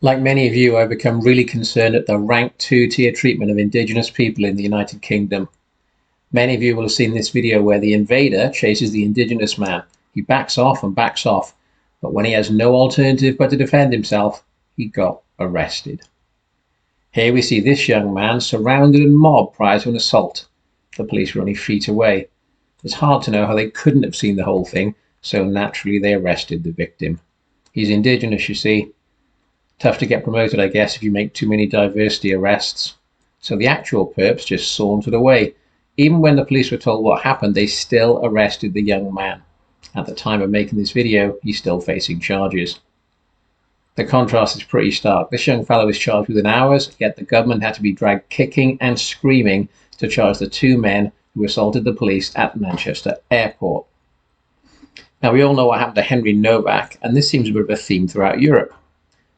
Like many of you, I've become really concerned at the rank 2 tier treatment of Indigenous people in the United Kingdom. Many of you will have seen this video where the invader chases the Indigenous man. He backs off and backs off, but when he has no alternative but to defend himself, he got arrested. Here we see this young man surrounded and mobbed prior to an assault. The police were only feet away. It's hard to know how they couldn't have seen the whole thing, so naturally they arrested the victim. He's Indigenous, you see. Tough to get promoted, I guess, if you make too many diversity arrests. So the actual perps just sauntered away. Even when the police were told what happened, they still arrested the young man. At the time of making this video, he's still facing charges. The contrast is pretty stark. This young fellow was charged within hours, yet the government had to be dragged kicking and screaming to charge the two men who assaulted the police at Manchester Airport. Now, we all know what happened to Henry Novak, and this seems a bit of a theme throughout Europe.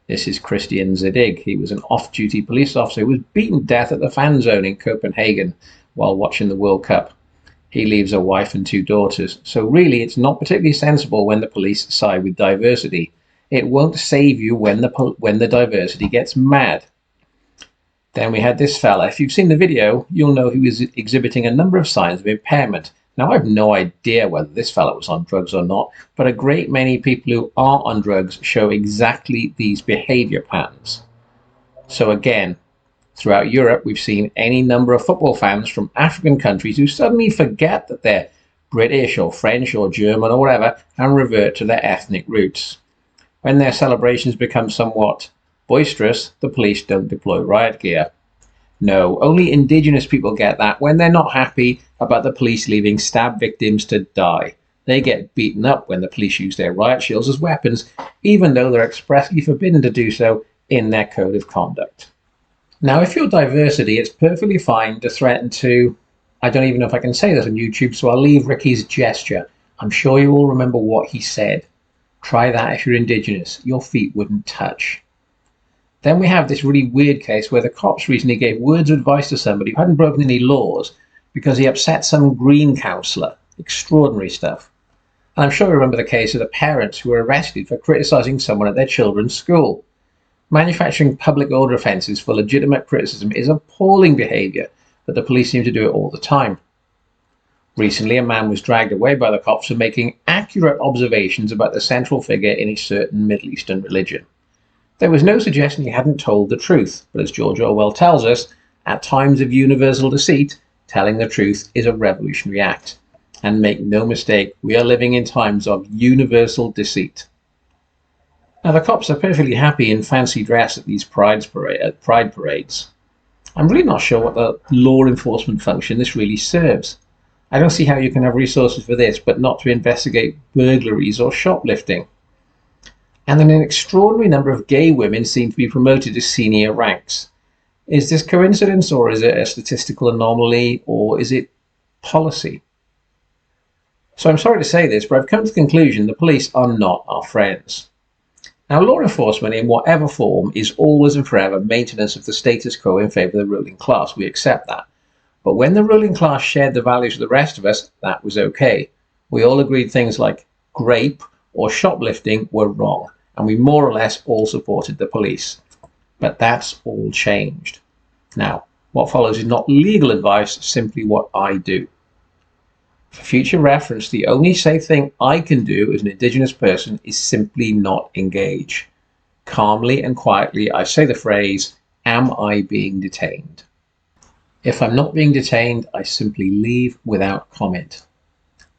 This is Christian Zedig. He was an off-duty police officer who was beaten to death at the fan zone in Copenhagen while watching the World Cup. He leaves a wife and two daughters. So really, it's not particularly sensible when the police side with diversity. It won't save you when the diversity gets mad. Then we had this fella. If you've seen the video, you'll know he was exhibiting a number of signs of impairment. Now, I have no idea whether this fellow was on drugs or not, but a great many people who are on drugs show exactly these behavior patterns. So again, throughout Europe, we've seen any number of football fans from African countries who suddenly forget that they're British or French or German or whatever and revert to their ethnic roots. When their celebrations become somewhat boisterous, the police don't deploy riot gear. No, only Indigenous people get that when they're not happy about the police leaving stabbed victims to die. They get beaten up when the police use their riot shields as weapons, even though they're expressly forbidden to do so in their code of conduct. Now, if you're diversity, it's perfectly fine to threaten to, I don't even know if I can say this on YouTube, so I'll leave Ricky's gesture. I'm sure you all remember what he said. Try that if you're Indigenous. Your feet wouldn't touch. Then we have this really weird case where the cops recently gave words of advice to somebody who hadn't broken any laws because he upset some green councillor. Extraordinary stuff. And I'm sure you remember the case of the parents who were arrested for criticising someone at their children's school. Manufacturing public order offences for legitimate criticism is appalling behaviour, but the police seem to do it all the time. Recently, a man was dragged away by the cops for making accurate observations about the central figure in a certain Middle Eastern religion. There was no suggestion he hadn't told the truth, but as George Orwell tells us, at times of universal deceit, telling the truth is a revolutionary act. And make no mistake, we are living in times of universal deceit. Now, the cops are perfectly happy in fancy dress at these pride parades. I'm really not sure what the law enforcement function this really serves. I don't see how you can have resources for this, but not to investigate burglaries or shoplifting. And then an extraordinary number of gay women seem to be promoted to senior ranks. Is this coincidence, or is it a statistical anomaly, or is it policy? So I'm sorry to say this, but I've come to the conclusion the police are not our friends. Now, law enforcement in whatever form is always and forever maintenance of the status quo in favour of the ruling class. We accept that. But when the ruling class shared the values of the rest of us, that was okay. We all agreed things like grape or shoplifting were wrong, and we more or less all supported the police. But that's all changed. Now, what follows is not legal advice, simply what I do. For future reference, the only safe thing I can do as an Indigenous person is simply not engage. Calmly and quietly, I say the phrase, "Am I being detained?" If I'm not being detained, I simply leave without comment.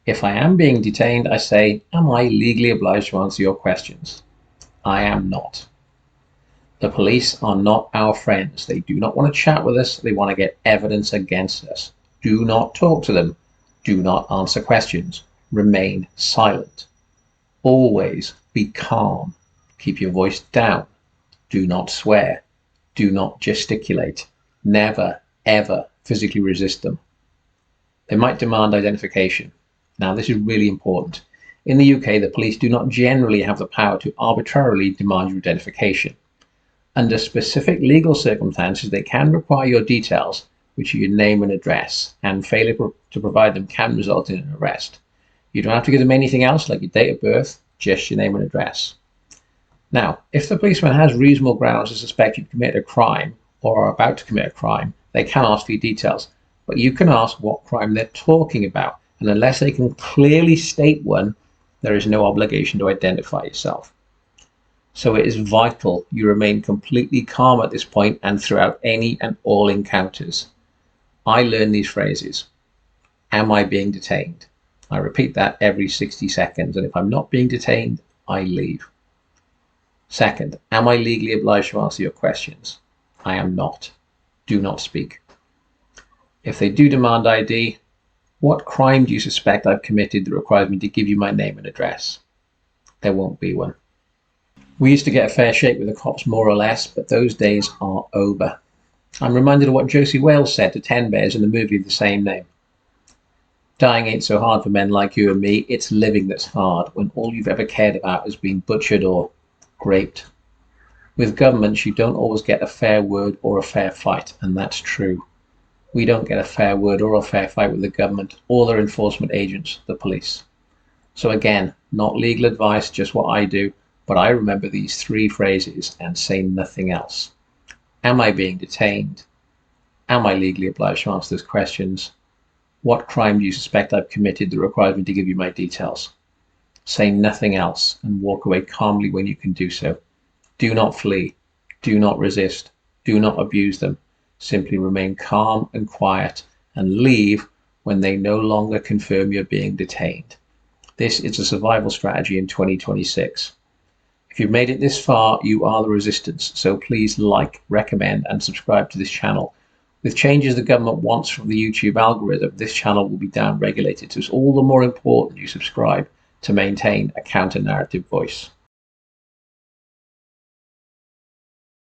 If I am being detained, I say, "Am I legally obliged to answer your questions?" I am not. The police are not our friends. They do not want to chat with us. They want to get evidence against us. Do not talk to them. Do not answer questions. Remain silent. Always be calm. Keep your voice down. Do not swear. Do not gesticulate. Never, ever physically resist them. They might demand identification. Now, this is really important. In the UK, the police do not generally have the power to arbitrarily demand your identification. Under specific legal circumstances, they can require your details, which are your name and address, and failure to provide them can result in an arrest. You don't have to give them anything else like your date of birth, just your name and address. Now, if the policeman has reasonable grounds to suspect you've committed a crime or are about to commit a crime, they can ask for your details. But you can ask what crime they're talking about, and unless they can clearly state one, there is no obligation to identify yourself. So it is vital you remain completely calm at this point and throughout any and all encounters. I learn these phrases. Am I being detained? I repeat that every 60 seconds, and if I'm not being detained, I leave. Second, am I legally obliged to answer your questions? I am not. Do not speak. If they do demand ID, what crime do you suspect I've committed that requires me to give you my name and address? There won't be one. We used to get a fair shake with the cops, more or less, but those days are over. I'm reminded of what Josie Wales said to Ten Bears in the movie of the same name. Dying ain't so hard for men like you and me. It's living that's hard when all you've ever cared about is being butchered or raped. With governments, you don't always get a fair word or a fair fight, and that's true. We don't get a fair word or a fair fight with the government or their enforcement agents, the police. So again, not legal advice, just what I do, but I remember these three phrases and say nothing else. Am I being detained? Am I legally obliged to answer those questions? What crime do you suspect I've committed that requires me to give you my details? Say nothing else and walk away calmly when you can do so. Do not flee. Do not resist. Do not abuse them. Simply remain calm and quiet and leave when they no longer confirm you're being detained. This is a survival strategy in 2026. If you've made it this far, you are the resistance. So please like, recommend, and subscribe to this channel. With changes the government wants from the YouTube algorithm, this channel will be down-regulated. So it's all the more important you subscribe to maintain a counter-narrative voice.